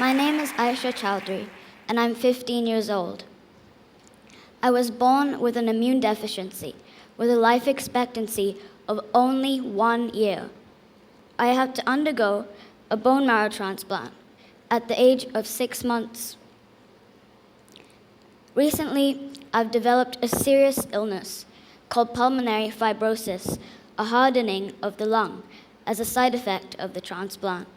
My name is Aisha, and I'm 15 years old. I was born with an immune deficiency, with a life expectancy of only 1 year. I had to undergo a bone marrow transplant at the age of 6 months. Recently, I've developed a serious illness called pulmonary fibrosis, a hardening of the lung, as a side effect of the transplant.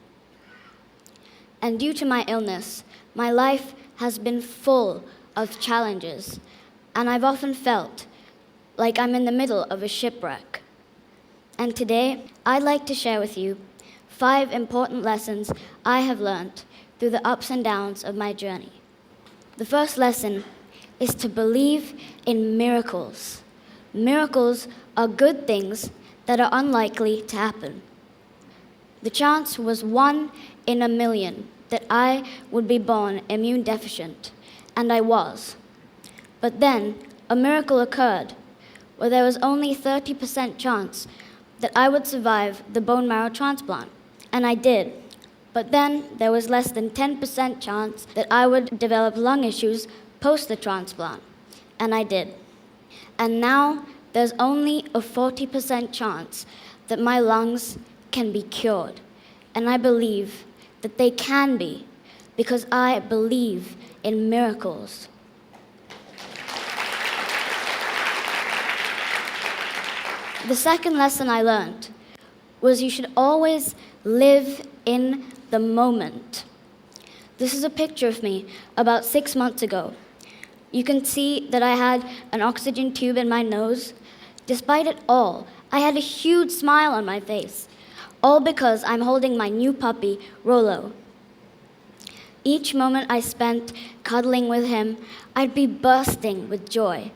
And due to my illness, my life has been full of challenges, and I've often felt like I'm in the middle of a shipwreck. And today, I'd like to share with you 5 important lessons I have learned through the ups and downs of my journey. The first lesson is to believe in miracles. Miracles are good things that are unlikely to happen. The chance was 1 in a million that I would be born immune deficient, and I was. But then a miracle occurred where there was only 30% chance that I would survive the bone marrow transplant, and I did. But then there was less than 10% chance that I would develop lung issues post the transplant, and I did. And now there's only a 40% chance that my lungs can be cured, and I believe that they can be because I believe in miracles. The second lesson I learned was you should always live in the moment. This is a picture of me about 6 months ago. You can see that I had an oxygen tube in my nose. Despite it all, I had a huge smile on my face, all because I'm holding my new puppy, Rolo. Each moment I spent cuddling with him, I'd be bursting with joy.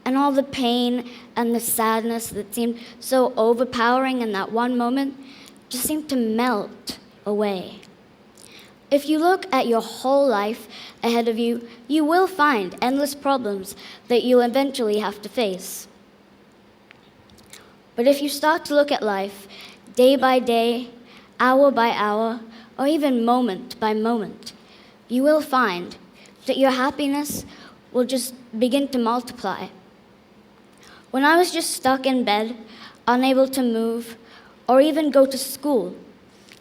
And all the pain and the sadness that seemed so overpowering in that one moment just seemed to melt away. If you look at your whole life ahead of you, you will find endless problems that you'll eventually have to face. But if you start to look at life day by day, hour by hour, or even moment by moment, you will find that your happiness will just begin to multiply. When I was just stuck in bed, unable to move, or even go to school,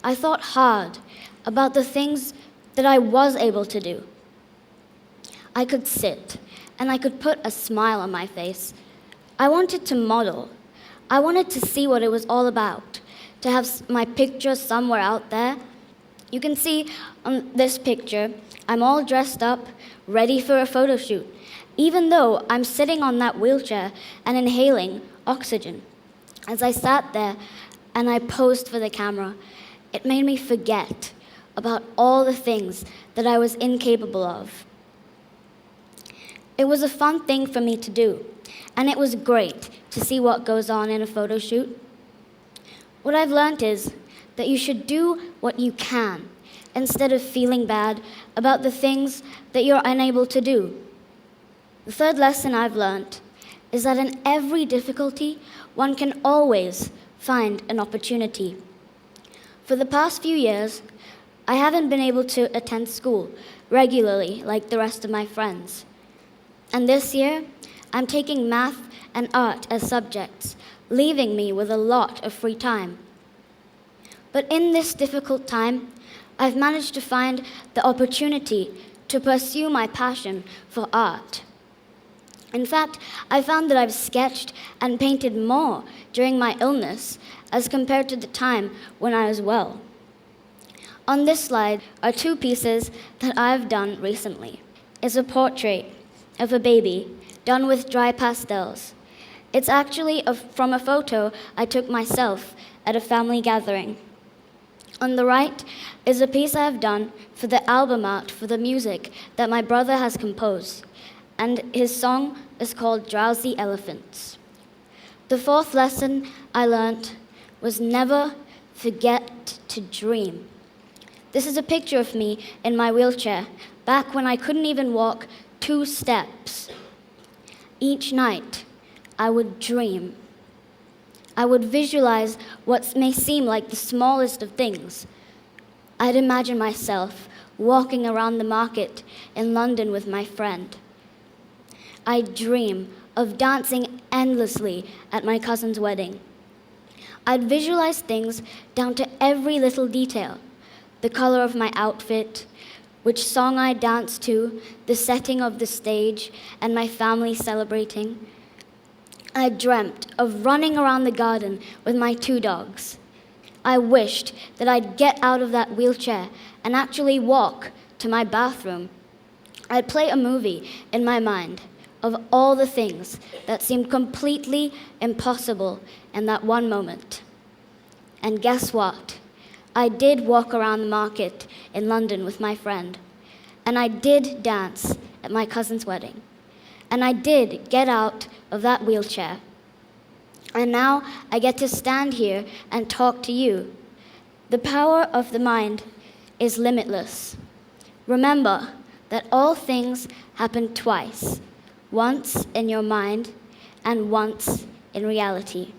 I thought hard about the things that I was able to do. I could sit, and I could put a smile on my face. I wanted to model. I wanted to see what it was all about, to have my picture somewhere out there. You can see on this picture, I'm all dressed up, ready for a photo shoot, even though I'm sitting on that wheelchair and inhaling oxygen. As I sat there and I posed for the camera, it made me forget about all the things that I was incapable of. It was a fun thing for me to do, and it was great to see what goes on in a photo shoot. What I've learned is that you should do what you can instead of feeling bad about the things that you're unable to do. The third lesson I've learned is that in every difficulty, one can always find an opportunity. For the past few years, I haven't been able to attend school regularly like the rest of my friends. And this year, I'm taking math and art as subjects, leaving me with a lot of free time. But in this difficult time, I've managed to find the opportunity to pursue my passion for art. In fact, I found that I've sketched and painted more during my illness as compared to the time when I was well. On this slide are 2 pieces that I've done recently. It's a portrait of a baby done with dry pastels. It's actually from a photo I took myself at a family gathering. On the right is a piece I've done for the album art for the music that my brother has composed, and his song is called Drowsy Elephants. The 4th lesson I learned was never forget to dream. This is a picture of me in my wheelchair, back when I couldn't even walk 2 steps. Each night, I would dream. I would visualize what may seem like the smallest of things. I'd imagine myself walking around the market in London with my friend. I dream of dancing endlessly at my cousin's wedding. I'd visualize things down to every little detail: the color of my outfit, which song I danced to, the setting of the stage, and my family celebrating. I dreamt of running around the garden with my 2 dogs. I wished that I'd get out of that wheelchair and actually walk to my bathroom. I'd play a movie in my mind of all the things that seemed completely impossible in that one moment. And guess what? I did walk around the market in London with my friend. And I did dance at my cousin's wedding. And I did get out of that wheelchair. And now I get to stand here and talk to you. The power of the mind is limitless. Remember that all things happen twice, once in your mind and once in reality.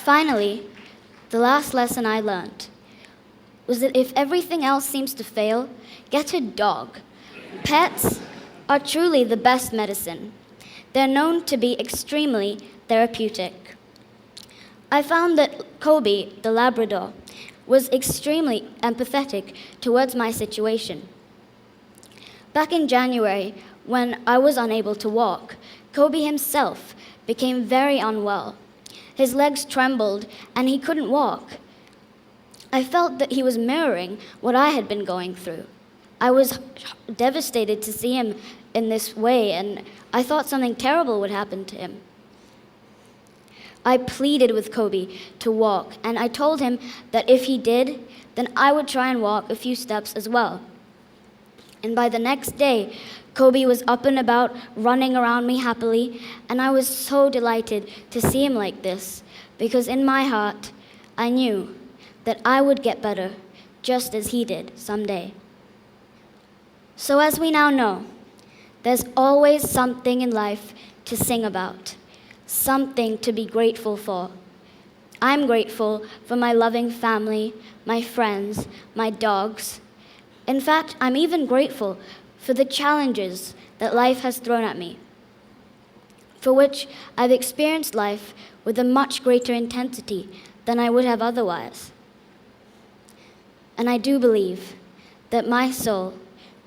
Finally, the last lesson I learned was that if everything else seems to fail, get a dog. Pets are truly the best medicine. They're known to be extremely therapeutic. I found that Kobe, the Labrador, was extremely empathetic towards my situation. Back in January, when I was unable to walk, Kobe himself became very unwell. His legs trembled and he couldn't walk. I felt that he was mirroring what I had been going through. I was devastated to see him in this way, and I thought something terrible would happen to him. I pleaded with Kobe to walk, and I told him that if he did, then I would try and walk a few steps as well. And by the next day, Kobe was up and about, running around me happily, and I was so delighted to see him like this, because in my heart, I knew that I would get better just as he did someday. So as we now know, there's always something in life to sing about, something to be grateful for. I'm grateful for my loving family, my friends, my dogs. In fact, I'm even grateful for the challenges that life has thrown at me, for which I've experienced life with a much greater intensity than I would have otherwise. And I do believe that my soul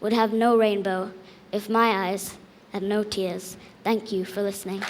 would have no rainbow if my eyes had no tears. Thank you for listening.